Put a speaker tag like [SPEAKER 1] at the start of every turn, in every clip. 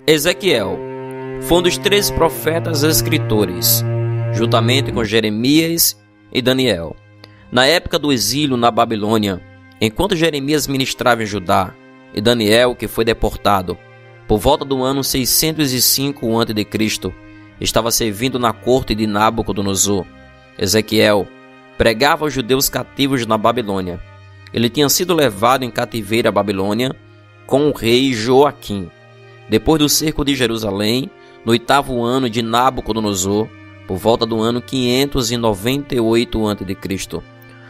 [SPEAKER 1] Ezequiel foi um dos 13 profetas escritores, juntamente com Jeremias e Daniel. Na época do exílio na Babilônia, enquanto Jeremias ministrava em Judá, e Daniel, que foi deportado, por volta do ano 605 a.C., estava servindo na corte de Nabucodonosor, Ezequiel pregava aos judeus cativos na Babilônia. Ele tinha sido levado em cativeiro à Babilônia com o rei Joaquim. Depois do cerco de Jerusalém, no 8º ano de Nabucodonosor, por volta do ano 598 a.C.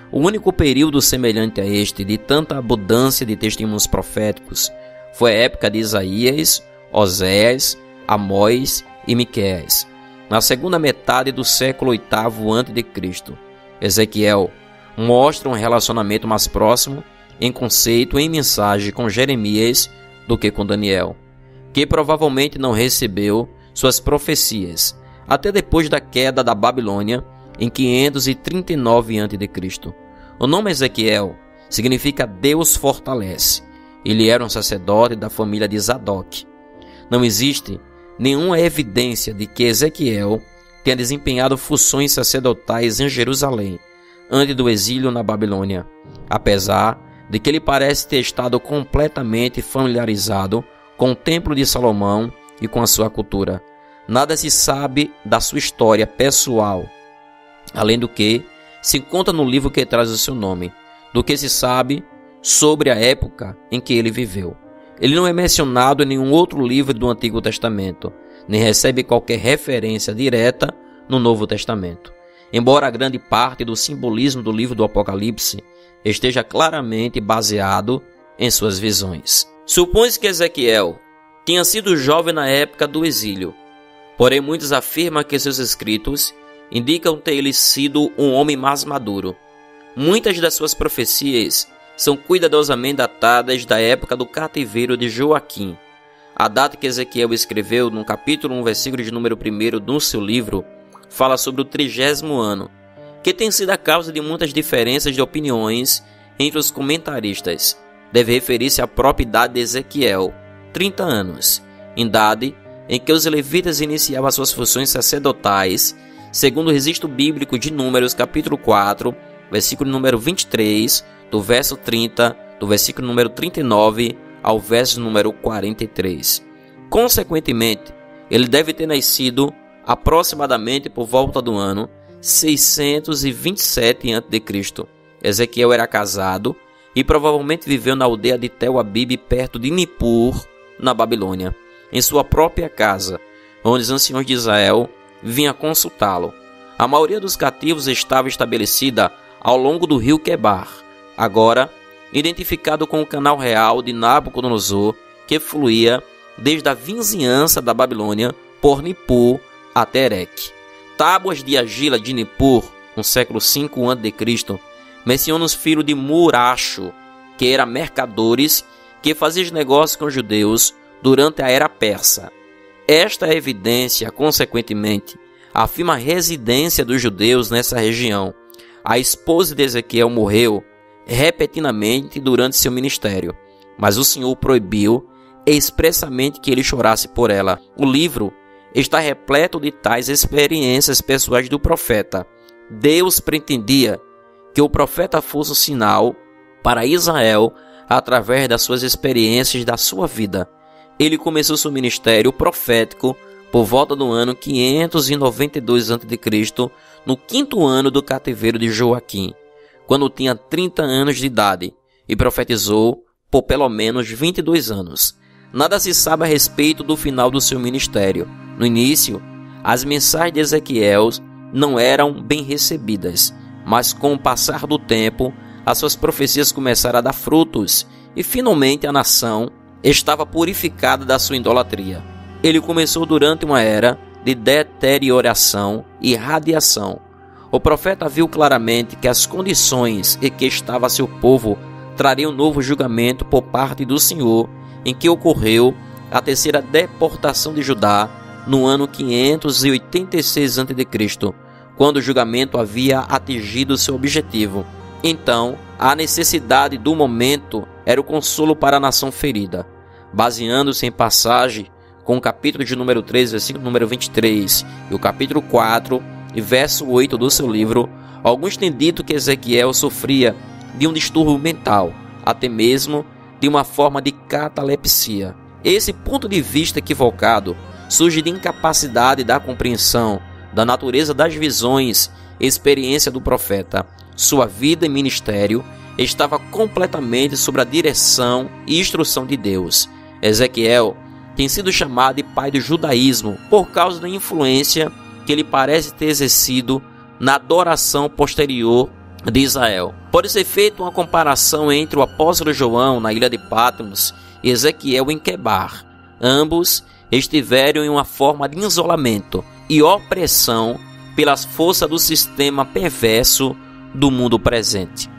[SPEAKER 1] O único período semelhante a este de tanta abundância de testemunhos proféticos foi a época de Isaías, Oséias, Amós e Miqueias. Na segunda metade do século 8º a.C., Ezequiel mostra um relacionamento mais próximo em conceito e em mensagem com Jeremias do que com Daniel, que provavelmente não recebeu suas profecias até depois da queda da Babilônia em 539 a.C. O nome Ezequiel significa Deus fortalece. Ele era um sacerdote da família de Zadok. Não existe nenhuma evidência de que Ezequiel tenha desempenhado funções sacerdotais em Jerusalém antes do exílio na Babilônia, apesar de que ele parece ter estado completamente familiarizado com o Templo de Salomão e com a sua cultura. Nada se sabe da sua história pessoal, além do que se conta no livro que traz o seu nome, do que se sabe sobre a época em que ele viveu. Ele não é mencionado em nenhum outro livro do Antigo Testamento, nem recebe qualquer referência direta no Novo Testamento. Embora a grande parte do simbolismo do livro do Apocalipse esteja claramente baseado em suas visões. Supõe-se que Ezequiel tinha sido jovem na época do exílio, porém muitos afirmam que seus escritos indicam ter ele sido um homem mais maduro. Muitas das suas profecias são cuidadosamente datadas da época do cativeiro de Joaquim. A data que Ezequiel escreveu no capítulo 1, versículo de número 1 do seu livro, fala sobre o 30º ano, que tem sido a causa de muitas diferenças de opiniões entre os comentaristas. Deve referir-se à própria idade de Ezequiel, 30 anos, idade em que os levitas iniciavam suas funções sacerdotais, segundo o registro bíblico de Números, capítulo 4, versículo número 23, do verso 30, do versículo número 39 ao verso número 43. Consequentemente, ele deve ter nascido aproximadamente por volta do ano 627 a.C. Ezequiel era casado e provavelmente viveu na aldeia de Tel Abib, perto de Nippur, na Babilônia, em sua própria casa, onde os anciões de Israel vinham consultá-lo. A maioria dos cativos estava estabelecida ao longo do rio Quebar, agora identificado com o canal real de Nabucodonosor, que fluía desde a vizinhança da Babilônia por Nippur até Erech. Tábuas de argila de Nippur, no século 5 a.C., mencionam os filhos de Muracho, que eram mercadores que faziam negócios com os judeus durante a era persa. Esta evidência, consequentemente, afirma a residência dos judeus nessa região. A esposa de Ezequiel morreu repetidamente durante seu ministério, mas o Senhor proibiu expressamente que ele chorasse por ela. O livro está repleto de tais experiências pessoais do profeta. Deus pretendia que o profeta fosse um sinal para Israel através das suas experiências da sua vida. Ele começou seu ministério profético por volta do ano 592 a.C., no 5º ano do cativeiro de Joaquim, quando tinha 30 anos de idade, e profetizou por pelo menos 22 anos. Nada se sabe a respeito do final do seu ministério. No início, as mensagens de Ezequiel não eram bem recebidas, mas com o passar do tempo, as suas profecias começaram a dar frutos, e finalmente a nação estava purificada da sua idolatria. Ele começou durante uma era de deterioração e radiação. O profeta viu claramente que as condições em que estava seu povo trariam um novo julgamento por parte do Senhor, em que ocorreu a terceira deportação de Judá no ano 586 a.C., quando o julgamento havia atingido seu objetivo. Então, a necessidade do momento era o consolo para a nação ferida. Baseando-se em passagem com o capítulo de número 3, versículo número 23, e o capítulo 4, e verso 8 do seu livro, alguns têm dito que Ezequiel sofria de um distúrbio mental, até mesmo de uma forma de catalepsia. Esse ponto de vista equivocado surge de incapacidade da compreensão da natureza das visões e experiência do profeta. Sua vida e ministério estava completamente sob a direção e instrução de Deus. Ezequiel tem sido chamado de pai do judaísmo por causa da influência que ele parece ter exercido na adoração posterior de Israel. Pode ser feita uma comparação entre o apóstolo João na ilha de Patmos e Ezequiel em Quebar. Ambos estiveram em uma forma de isolamento e opressão pelas forças do sistema perverso do mundo presente.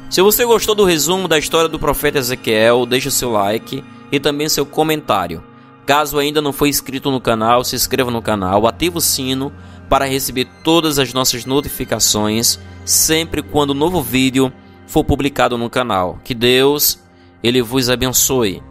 [SPEAKER 1] Se você gostou do resumo da história do profeta Ezequiel, deixe o seu like e também seu comentário. Caso ainda não for inscrito no canal, se inscreva no canal, ative o sino para receber todas as nossas notificações sempre quando um novo vídeo for publicado no canal. Que Deus, Ele vos abençoe.